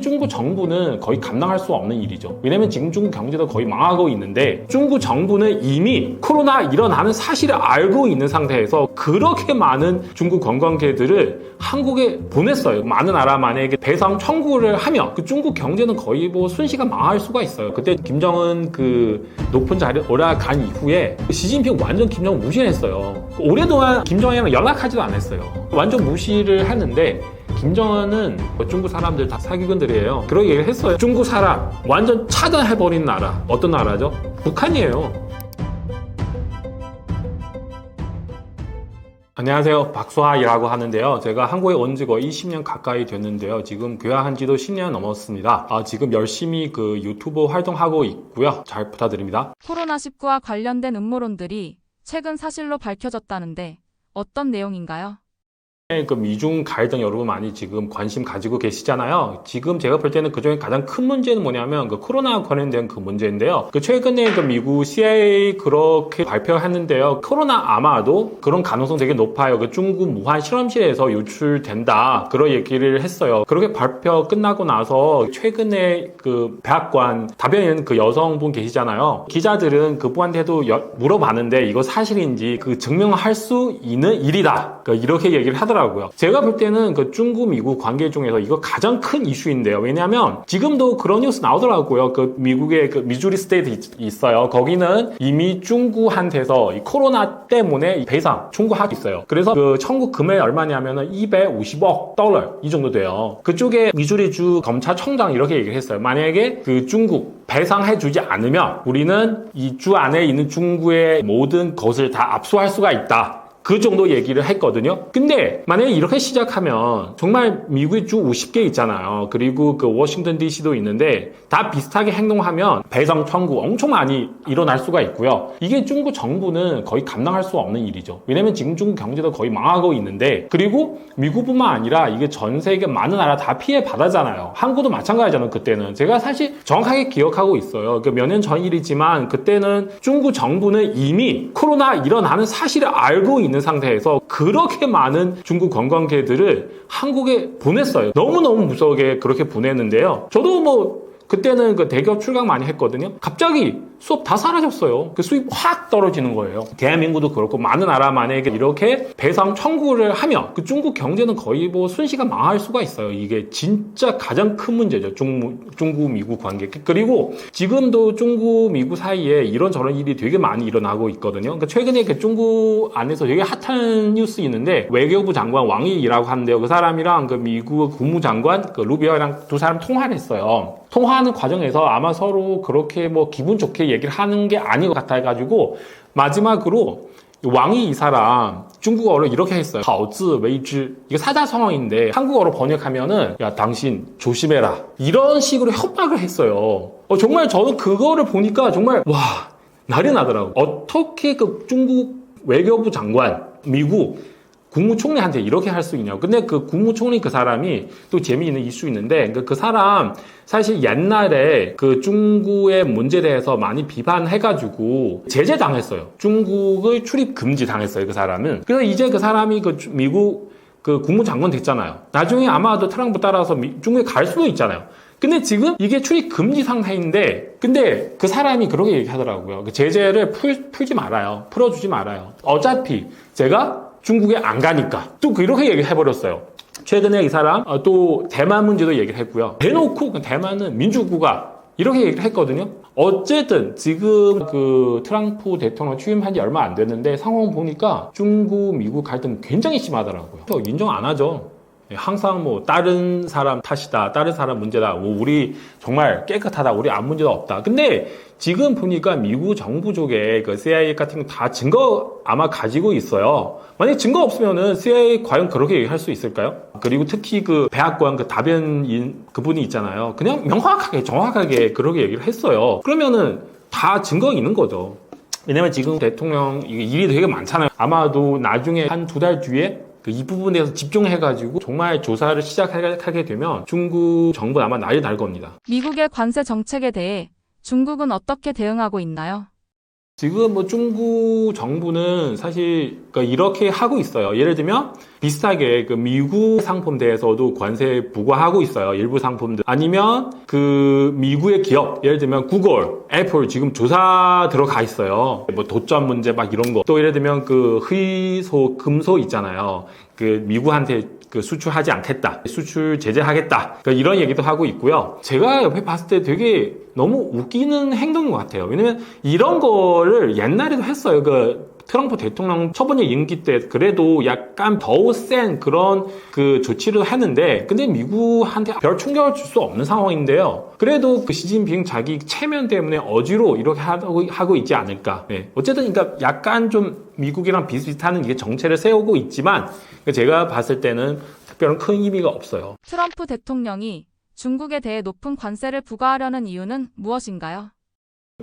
중국 정부는 거의 감당할 수 없는 일이죠. 왜냐면 지금 중국 경제도 거의 망하고 있는데 중국 정부는 이미 코로나 일어나는 사실을 알고 있는 상태에서 그렇게 많은 중국 관광객들을 한국에 보냈어요. 많은 나라 만약에 배상 청구를 하면 그 중국 경제는 거의 뭐 순식간 망할 수가 있어요. 그때 김정은 그 높은 자리에 올라간 이후에 시진핑 완전 김정은 무시했어요. 오랫동안 김정은이랑 연락하지도 않았어요. 완전 무시를 하는데 김정은은 중국 사람들 다 사기꾼들이에요. 그런 얘기를 했어요. 중국 사람 완전 차단해버린 나라. 어떤 나라죠? 북한이에요. 안녕하세요. 박수하이라고 하는데요. 제가 한국에 온 지 거의 20년 가까이 됐는데요. 지금 귀화한 지도 10년 넘었습니다. 지금 열심히 그 유튜브 활동하고 있고요. 잘 부탁드립니다. 코로나19와 관련된 음모론들이 최근 사실로 밝혀졌다는데 어떤 내용인가요? 그 미중 갈등 여러분 많이 지금 관심 가지고 계시잖아요. 지금 제가 볼 때는 그중에 가장 큰 문제는 뭐냐면 그 코로나 관련된 그 문제인데요. 그 최근에 그 미국 CIA 그렇게 발표했는데요. 코로나 아마도 그런 가능성 되게 높아요. 그 중국 무한 실험실에서 유출된다. 그런 얘기를 했어요. 그렇게 발표 끝나고 나서 최근에 그 백악관 답변인 그 여성분 계시잖아요. 기자들은 그분한테도 물어봤는데 이거 사실인지 그 증명할 수 있는 일이다. 이렇게 얘기를 하더라고요. 제가 볼 때는 그 중국 미국 관계 중에서 이거 가장 큰 이슈인데요. 왜냐하면 지금도 그런 뉴스 나오더라고요. 그 미국의 그 미주리 스테이트 있어요. 거기는 이미 중국한테서 이 코로나 때문에 배상 청구하고 있어요. 그래서 그 청구 금액이 얼마냐면은 250억 달러 이 정도 돼요. 그쪽에 미주리주 검찰청장 이렇게 얘기를 했어요. 만약에 그 중국 배상해주지 않으면 우리는 이 주 안에 있는 중국의 모든 것을 다 압수할 수가 있다. 그 정도 얘기를 했거든요. 근데 만약에 이렇게 시작하면 정말 미국의 주 50개 있잖아요. 그리고 그 워싱턴 DC도 있는데 다 비슷하게 행동하면 배상 청구 엄청 많이 일어날 수가 있고요. 이게 중국 정부는 거의 감당할 수 없는 일이죠. 왜냐면 지금 중국 경제도 거의 망하고 있는데 그리고 미국뿐만 아니라 이게 전 세계 많은 나라 다 피해 받았잖아요. 한국도 마찬가지잖아요. 그때는 제가 사실 정확하게 기억하고 있어요. 몇 년 전 일이지만 그때는 중국 정부는 이미 코로나 일어나는 사실을 알고 있는 상태에서 그렇게 많은 중국 관광객들을 한국에 보냈어요. 너무너무 무서우게 그렇게 보냈는데요. 저도 뭐 그때는 그 대기업 출강 많이 했거든요. 갑자기 수업 다 사라졌어요. 그 수입 확 떨어지는 거예요. 대한민국도 그렇고 많은 나라 만약에 이렇게 배상 청구를 하면 그 중국 경제는 거의 뭐 순식간 망할 수가 있어요. 이게 진짜 가장 큰 문제죠. 중국 미국 관계. 그리고 지금도 중국 미국 사이에 이런저런 일이 되게 많이 일어나고 있거든요. 그러니까 최근에 그 중국 안에서 되게 핫한 뉴스 있는데 외교부 장관 왕이라고 하는데요. 그 사람이랑 그 미국 국무장관 그 루비오랑 두 사람 통화를 했어요. 통화하는 과정에서 아마 서로 그렇게 뭐 기분 좋게 얘기를 하는 게 아닌 것 같아가지고 마지막으로 왕이 이 사람 중국어로 이렇게 했어요. 好自为之. 이게 사자성어인데 한국어로 번역하면은 야 당신 조심해라. 이런 식으로 협박을 했어요. 정말 저는 그거를 보니까 정말 와 날이 나더라고요. 어떻게 그 중국 외교부 장관 미국 국무총리한테 이렇게 할 수 있냐고. 근데 그 국무총리 그 사람이 또 재미있는 이슈 있는데 그 사람 사실 옛날에 그 중국의 문제에 대해서 많이 비판해가지고 제재 당했어요. 중국의 출입 금지 당했어요. 그 사람은. 그래서 이제 그 사람이 그 미국 그 국무장관 됐잖아요. 나중에 아마도 트럼프 따라서 중국에 갈 수도 있잖아요. 근데 지금 이게 출입 금지 상태인데 근데 그 사람이 그렇게 얘기하더라고요. 그 제재를 풀지 말아요. 풀어주지 말아요. 어차피 제가 중국에 안 가니까 또 그렇게 얘기해버렸어요. 최근에 이 사람 또 대만 문제도 얘기를 했고요. 대놓고 대만은 민주국가 이렇게 얘기를 했거든요. 어쨌든 지금 그 트럼프 대통령 취임한 지 얼마 안 됐는데 상황 보니까 중국 미국 갈등 굉장히 심하더라고요. 인정 안 하죠. 항상 뭐 다른 사람 탓이다, 다른 사람 문제다, 뭐 우리 정말 깨끗하다, 우리 아무 문제도 없다. 근데 지금 보니까 미국 정부 쪽에 그 CIA 같은 거 다 증거 아마 가지고 있어요. 만약 증거 없으면은 CIA 과연 그렇게 얘기할 수 있을까요? 그리고 특히 그 백악관 그 답변인 그분이 있잖아요. 그냥 명확하게 정확하게 그렇게 얘기를 했어요. 그러면은 다 증거 있는 거죠. 왜냐면 지금 대통령 일이 되게 많잖아요. 아마도 나중에 한 2달 뒤에 이 부분에 대해서 집중해가지고 정말 조사를 시작하게 되면 중국 정부 아마 난리 날 겁니다. 미국의 관세 정책에 대해 중국은 어떻게 대응하고 있나요? 지금 뭐 중국 정부는 사실 이렇게 하고 있어요. 예를 들면 비슷하게 그 미국 상품 대해서도 관세 부과하고 있어요. 일부 상품들. 아니면 그 미국의 기업, 예를 들면 구글, 애플 지금 조사 들어가 있어요. 뭐 도점 문제 막 이런 거. 또 예를 들면 그 희소, 금소 있잖아요. 그 미국한테 그 수출하지 않겠다. 수출 제재하겠다. 그러니까 이런 얘기도 하고 있고요. 제가 옆에 봤을 때 되게 너무 웃기는 행동인 것 같아요. 왜냐면 이런 거를 옛날에도 했어요. 그 트럼프 대통령 첫 번째 임기 때 그래도 약간 더 센 그런 그 조치를 하는데 근데 미국한테 별 충격을 줄 수 없는 상황인데요. 그래도 그 시진핑 자기 체면 때문에 어지로 이렇게 하고 있지 않을까. 네. 어쨌든 그러니까 약간 좀 미국이랑 비슷비슷한 이게 정체를 세우고 있지만 제가 봤을 때는 특별한 큰 의미가 없어요. 트럼프 대통령이 중국에 대해 높은 관세를 부과하려는 이유는 무엇인가요?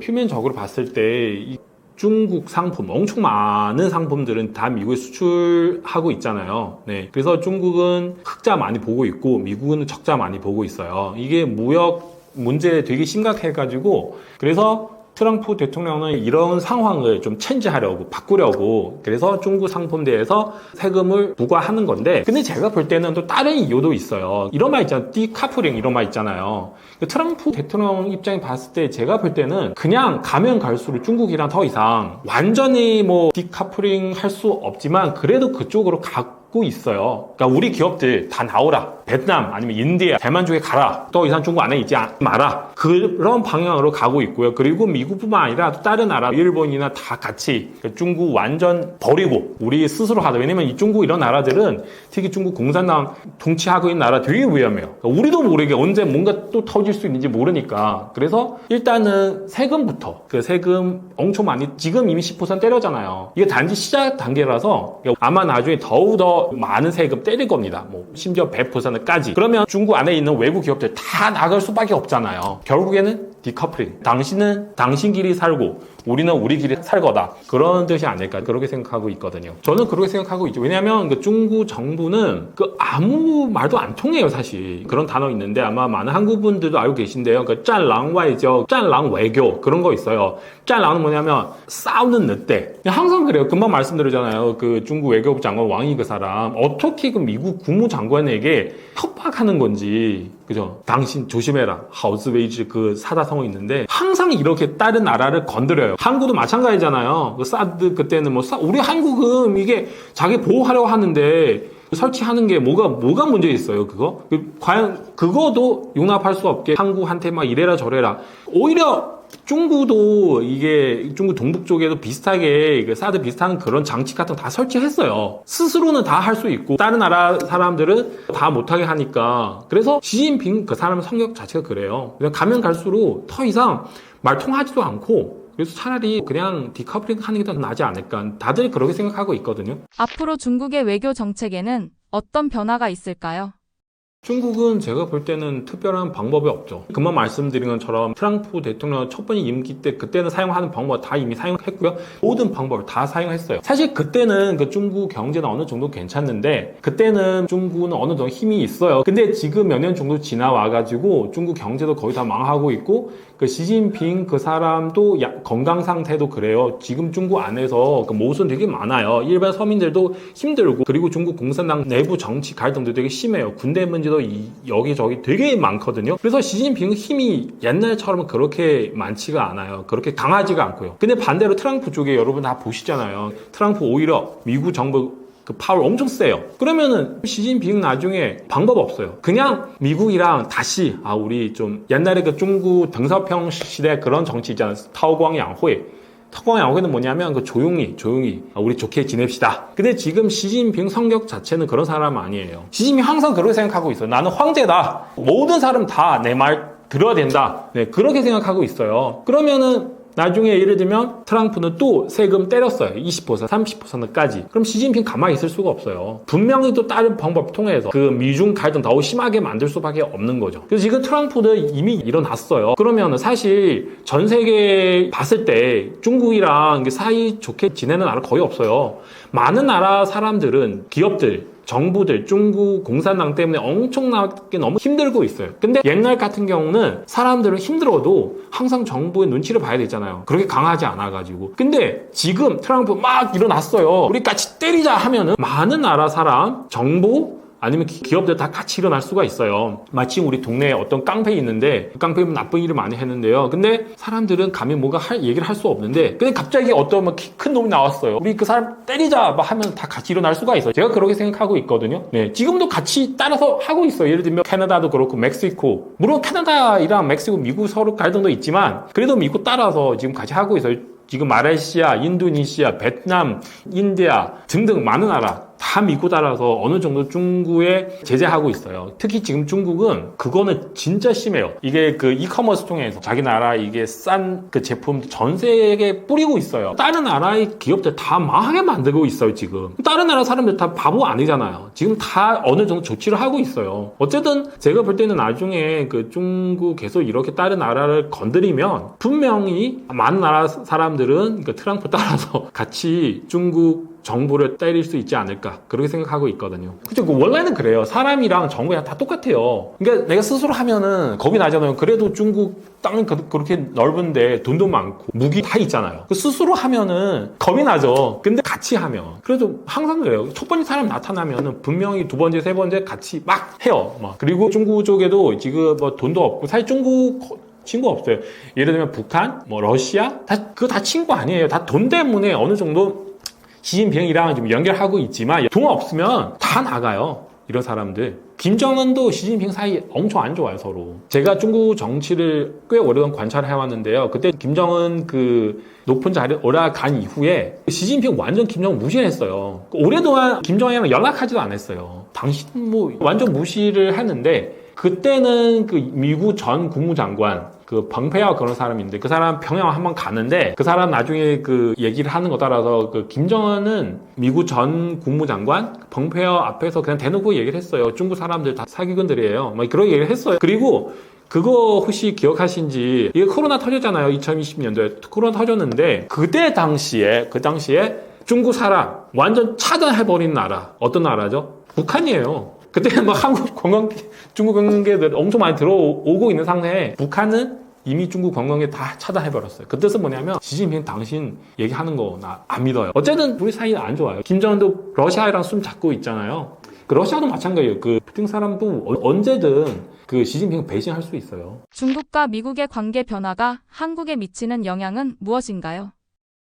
표면적으로 봤을 때 중국 상품, 엄청 많은 상품들은 다 미국에 수출하고 있잖아요. 네. 그래서 중국은 흑자 많이 보고 있고, 미국은 적자 많이 보고 있어요. 이게 무역 문제 되게 심각해가지고, 그래서 트럼프 대통령은 이런 상황을 좀 체인지하려고, 바꾸려고, 그래서 중국 상품대에서 세금을 부과하는 건데, 근데 제가 볼 때는 또 다른 이유도 있어요. 이런 말 있잖아요. 디카플링 이런 말 있잖아요. 트럼프 대통령 입장에 봤을 때 제가 볼 때는 그냥 가면 갈수록 중국이랑 더 이상 완전히 뭐 디카플링 할 수 없지만 그래도 그쪽으로 가고 있어요. 그러니까 우리 기업들 다 나오라. 베트남 아니면 인디아, 대만 쪽에 가라. 더 이상 중국 안에 있지 마라. 그런 방향으로 가고 있고요. 그리고 미국뿐만 아니라 또 다른 나라, 일본이나 다 같이 중국 완전 버리고 우리 스스로 하자. 왜냐면 이 중국 이런 나라들은 특히 중국 공산당 통치하고 있는 나라 되게 위험해요. 그러니까 우리도 모르게 언제 뭔가 또 터질 수 있는지 모르니까. 그래서 일단은 세금부터 그 세금 엄청 많이 지금 이미 10% 때렸잖아요. 이게 단지 시작 단계라서 아마 나중에 더욱더 많은 세금 때릴 겁니다. 뭐 심지어 100%까지. 그러면 중국 안에 있는 외국 기업들 다 나갈 수밖에 없잖아요. 결국에는 디커플링. 당신은 당신끼리 살고 우리는 우리끼리 살 거다. 그런 뜻이 아닐까 그렇게 생각하고 있거든요. 저는 그렇게 생각하고 있죠. 왜냐하면 그 중국 정부는 그 아무 말도 안 통해요. 사실 그런 단어 있는데 아마 많은 한국 분들도 알고 계신데요. 그 짠랑 외교, 짠랑 외교 그런 거 있어요. 짠랑은 뭐냐면 싸우는 늑대. 항상 그래요. 금방 말씀드리잖아요. 그 중국 외교부 장관 왕이 그 사람 어떻게 그 미국 국무장관에게 협박하는 건지. 그죠? 당신 조심해라. 하우스웨이즈 그 사자성어 있는데 항상 이렇게 다른 나라를 건드려요. 한국도 마찬가지잖아요. 그 사드 그때는 뭐 우리 한국은 이게 자기 보호하려고 하는데 설치하는 게 뭐가 문제 있어요? 그거? 과연 그거도 용납할 수 없게 한국한테 막 이래라 저래라. 오히려 중국도 이게 중국 동북 쪽에도 비슷하게 사드 비슷한 그런 장치 같은 거 다 설치했어요. 스스로는 다 할 수 있고 다른 나라 사람들은 다 못하게 하니까. 그래서 시진핑 그 사람 성격 자체가 그래요. 그냥 가면 갈수록 더 이상 말 통하지도 않고 그래서 차라리 그냥 디커플링 하는 게 더 나지 않을까. 다들 그렇게 생각하고 있거든요. 앞으로 중국의 외교 정책에는 어떤 변화가 있을까요? 중국은 제가 볼 때는 특별한 방법이 없죠. 금방 말씀드린 것처럼 트럼프 대통령 첫 번째 임기 때 그때는 사용하는 방법 다 이미 사용했고요. 모든 방법을 다 사용했어요. 사실 그때는 그 중국 경제는 어느 정도 괜찮는데 그때는 중국은 어느 정도 힘이 있어요. 근데 지금 몇 년 정도 지나와가지고 중국 경제도 거의 다 망하고 있고 그 시진핑 그 사람도 건강 상태도 그래요. 지금 중국 안에서 그 모순 되게 많아요. 일반 서민들도 힘들고 그리고 중국 공산당 내부 정치 갈등도 되게 심해요. 군대 문제도 여기저기 되게 많거든요. 그래서 시진핑 힘이 옛날처럼 그렇게 많지가 않아요. 그렇게 강하지가 않고요. 근데 반대로 트럼프 쪽에 여러분 다 보시잖아요. 트럼프 오히려 미국 정부 그 파워 엄청 세요. 그러면은 시진핑 나중에 방법 없어요. 그냥 미국이랑 다시 우리 좀 옛날에 그 중국 덩사평 시대 그런 정치 있잖아요. 타오광양회. 타오광양회는 뭐냐면 그 조용히 우리 좋게 지냅시다. 근데 지금 시진핑 성격 자체는 그런 사람 아니에요. 시진핑 항상 그렇게 생각하고 있어요. 나는 황제다. 모든 사람 다 내 말 들어야 된다. 네, 그렇게 생각하고 있어요. 그러면은 나중에 예를 들면 트럼프는 또 세금 때렸어요. 20%, 30%까지. 그럼 시진핑 가만히 있을 수가 없어요. 분명히 또 다른 방법 통해서 그 미중 갈등 더 심하게 만들 수밖에 없는 거죠. 그래서 지금 트럼프는 이미 일어났어요. 그러면 사실 전 세계 봤을 때 중국이랑 사이 좋게 지내는 나라 거의 없어요. 많은 나라 사람들은 기업들 정부들, 중국 공산당 때문에 엄청나게 너무 힘들고 있어요. 근데 옛날 같은 경우는 사람들은 힘들어도 항상 정부의 눈치를 봐야 되잖아요. 그렇게 강하지 않아가지고. 근데 지금 트럼프 막 일어났어요. 우리 같이 때리자 하면은 많은 나라 사람, 정부, 아니면 기업들 다 같이 일어날 수가 있어요. 마침 우리 동네에 어떤 깡패 있는데 그 깡패는 나쁜 일을 많이 했는데요. 근데 사람들은 감히 뭐가 얘기를 할 수 없는데 근데 갑자기 어떤 막 키 큰 놈이 나왔어요. 우리 그 사람 때리자 막 하면 다 같이 일어날 수가 있어요. 제가 그렇게 생각하고 있거든요. 네, 지금도 같이 따라서 하고 있어요. 예를 들면 캐나다도 그렇고 멕시코. 물론 캐나다랑 멕시코, 미국 서로 갈등도 있지만 그래도 미국 따라서 지금 같이 하고 있어요. 지금 말레이시아, 인도네시아, 베트남, 인디아 등등 많은 나라 다 믿고 따라서 어느 정도 중국에 제재하고 있어요. 특히 지금 중국은 그거는 진짜 심해요. 이게 그 이커머스 통해서 자기 나라 이게 싼 그 제품 전 세계에 뿌리고 있어요. 다른 나라의 기업들 다 망하게 만들고 있어요, 지금. 다른 나라 사람들 다 바보 아니잖아요. 지금 다 어느 정도 조치를 하고 있어요. 어쨌든 제가 볼 때는 나중에 그 중국 계속 이렇게 다른 나라를 건드리면 분명히 많은 나라 사람들은 그 트럼프 따라서 같이 중국 정부를 때릴 수 있지 않을까 그렇게 생각하고 있거든요. 그죠? 원래는 그래요. 사람이랑 정부랑 다 똑같아요. 그러니까 내가 스스로 하면은 겁이 나잖아요. 그래도 중국 땅이 그렇게 넓은데 돈도 많고 무기 다 있잖아요. 그 스스로 하면은 겁이 나죠. 근데 같이 하면 그래도 항상 그래요. 첫 번째 사람 나타나면은 분명히 두 번째, 세 번째 같이 막 해요. 막. 그리고 중국 쪽에도 지금 뭐 돈도 없고 사실 중국 친구 없어요. 예를 들면 북한, 뭐 러시아 그거 다 친구 아니에요. 다 돈 때문에 어느 정도 시진핑이랑 좀 연결하고 있지만 돈 없으면 다 나가요. 이런 사람들. 김정은도 시진핑 사이 엄청 안 좋아요, 서로. 제가 중국 정치를 꽤 오래동안 관찰을 해왔는데요. 그때 김정은 그 높은 자리에 올라간 이후에 시진핑 완전 김정은 무시했어요. 오랫동안 김정은이랑 연락하지도 않았어요. 당신 뭐 완전 무시를 했는데 그때는 그 미국 전 국무장관 그 펑페오 그런 사람인데 그 사람 평양 한번 갔는데 그 사람 나중에 그 얘기를 하는 거 따라서 그 김정은은 미국 전 국무장관 펑페오 앞에서 그냥 대놓고 얘기를 했어요. 중국 사람들 다 사기꾼들이에요. 막 그런 얘기를 했어요. 그리고 그거 혹시 기억하신지 이게 코로나 터졌잖아요. 2020년도에 코로나 터졌는데 그 당시에 중국 사람 완전 차단해버린 나라 어떤 나라죠? 북한이에요. 그때 막 한국 중국 관광객들 엄청 많이 들어오고 있는 상태에 북한은 이미 중국 관광객 다 차단해버렸어요. 그 뜻은 뭐냐면 시진핑 당신 얘기하는 거 나 안 믿어요. 어쨌든 우리 사이는 안 좋아요. 김정은도 러시아랑 숨 잡고 있잖아요. 그 러시아도 마찬가지예요. 그 푸틴 사람도 언제든 그 시진핑 배신할 수 있어요. 중국과 미국의 관계 변화가 한국에 미치는 영향은 무엇인가요?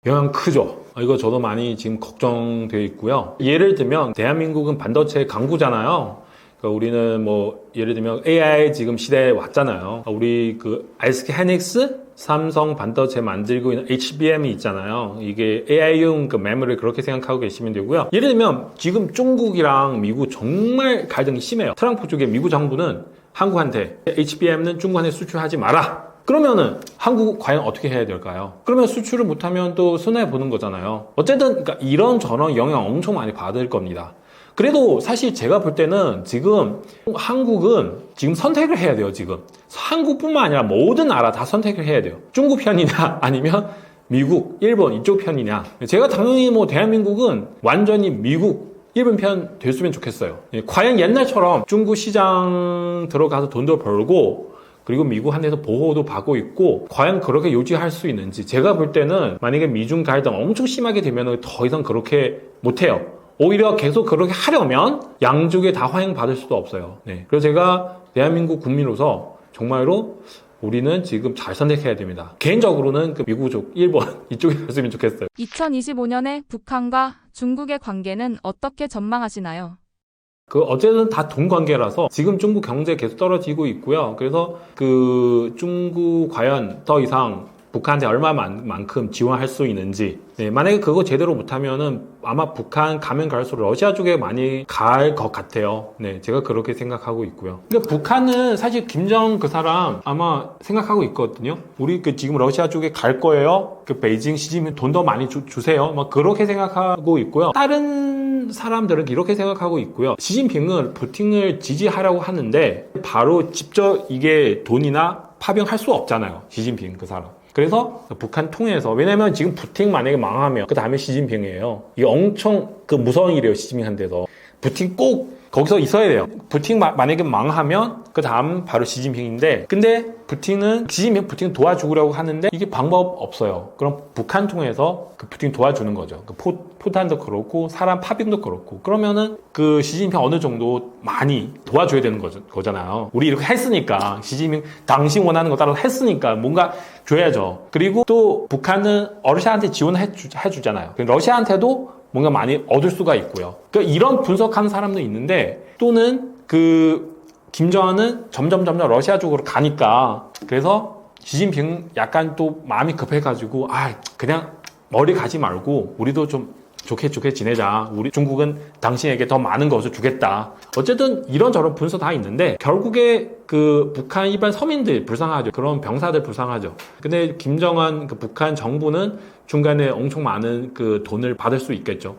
영향 크죠. 이거 저도 많이 지금 걱정되어 있고요. 예를 들면 대한민국은 반도체 강국잖아요. 그러니까 우리는 뭐 예를 들면 AI 지금 시대에 왔잖아요. 우리 그 SK 하이닉스, 삼성 반도체 만들고 있는 HBM이 있잖아요. 이게 AI용 그 메모리를 그렇게 생각하고 계시면 되고요. 예를 들면 지금 중국이랑 미국 정말 갈등이 심해요. 트럼프 쪽에 미국 정부는 한국한테 HBM은 중국한테 수출하지 마라. 그러면은 한국 과연 어떻게 해야 될까요? 그러면 수출을 못하면 또 손해보는 거잖아요. 어쨌든 그러니까 이런 저런 영향 엄청 많이 받을 겁니다. 그래도 사실 제가 볼 때는 지금 한국은 지금 선택을 해야 돼요. 지금 한국뿐만 아니라 모든 나라 다 선택을 해야 돼요. 중국 편이냐 아니면 미국, 일본 이쪽 편이냐. 제가 당연히 뭐 대한민국은 완전히 미국 일본 편 됐으면 좋겠어요. 과연 옛날처럼 중국 시장 들어가서 돈도 벌고 그리고 미국한테서 보호도 받고 있고 과연 그렇게 유지할 수 있는지 제가 볼 때는 만약에 미중 갈등 엄청 심하게 되면 더 이상 그렇게 못해요. 오히려 계속 그렇게 하려면 양쪽에 다 환영받을 수도 없어요. 네. 그래서 제가 대한민국 국민으로서 정말로 우리는 지금 잘 선택해야 됩니다. 개인적으로는 그 미국 쪽, 일본 이쪽에 갔으면 좋겠어요. 2025년에 북한과 중국의 관계는 어떻게 전망하시나요? 어쨌든 다 돈 관계라서 지금 중국 경제 계속 떨어지고 있고요. 그래서 그 중국 과연 더 이상 북한한테 얼마만큼 지원할 수 있는지. 네, 만약에 그거 제대로 못하면은 아마 북한 가면 갈수록 러시아 쪽에 많이 갈 것 같아요. 네, 제가 그렇게 생각하고 있고요. 그러니까 북한은 사실 김정은 그 사람 아마 생각하고 있거든요. 우리 그 지금 러시아 쪽에 갈 거예요. 그 베이징 시진핑 돈 더 많이 주세요. 막 그렇게 생각하고 있고요. 다른 사람들은 이렇게 생각하고 있고요. 시진핑은 푸틴을 지지하려고 하는데 바로 직접 이게 돈이나 파병할 수 없잖아요. 시진핑 그 사람. 그래서 북한 통해서 왜냐면 지금 푸틴 만약에 망하면 그 다음에 시진핑이에요. 이게 엄청 그 무서운 일이에요. 시진핑한테서 푸틴 꼭 거기서 있어야 돼요. 푸틴 만약에 망하면 그 다음 바로 시진핑인데, 근데 푸틴 도와주려고 하는데 이게 방법 없어요. 그럼 북한 통해서 그 푸틴 도와주는 거죠. 그 포탄도 그렇고 사람 파병도 그렇고, 그러면은 그 시진핑 어느 정도 많이 도와줘야 되는 거잖아요. 우리 이렇게 했으니까, 시진핑 당신 원하는 거 따라 했으니까 뭔가 줘야죠. 그리고 또 북한은 러시아한테 지원해 주잖아요. 러시아한테도 뭔가 많이 얻을 수가 있고요. 그러니까 이런 분석하는 사람도 있는데, 또는 김정은은 점점 러시아 쪽으로 가니까, 그래서 시진핑 약간 또 마음이 급해가지고, 그냥 머리 가지 말고 우리도 좀 좋게 지내자. 우리 중국은 당신에게 더 많은 것을 주겠다. 어쨌든 이런저런 분석 다 있는데, 결국에 그 북한 일반 서민들 불쌍하죠. 그런 병사들 불쌍하죠. 근데 김정은 그 북한 정부는 중간에 엄청 많은 그 돈을 받을 수 있겠죠.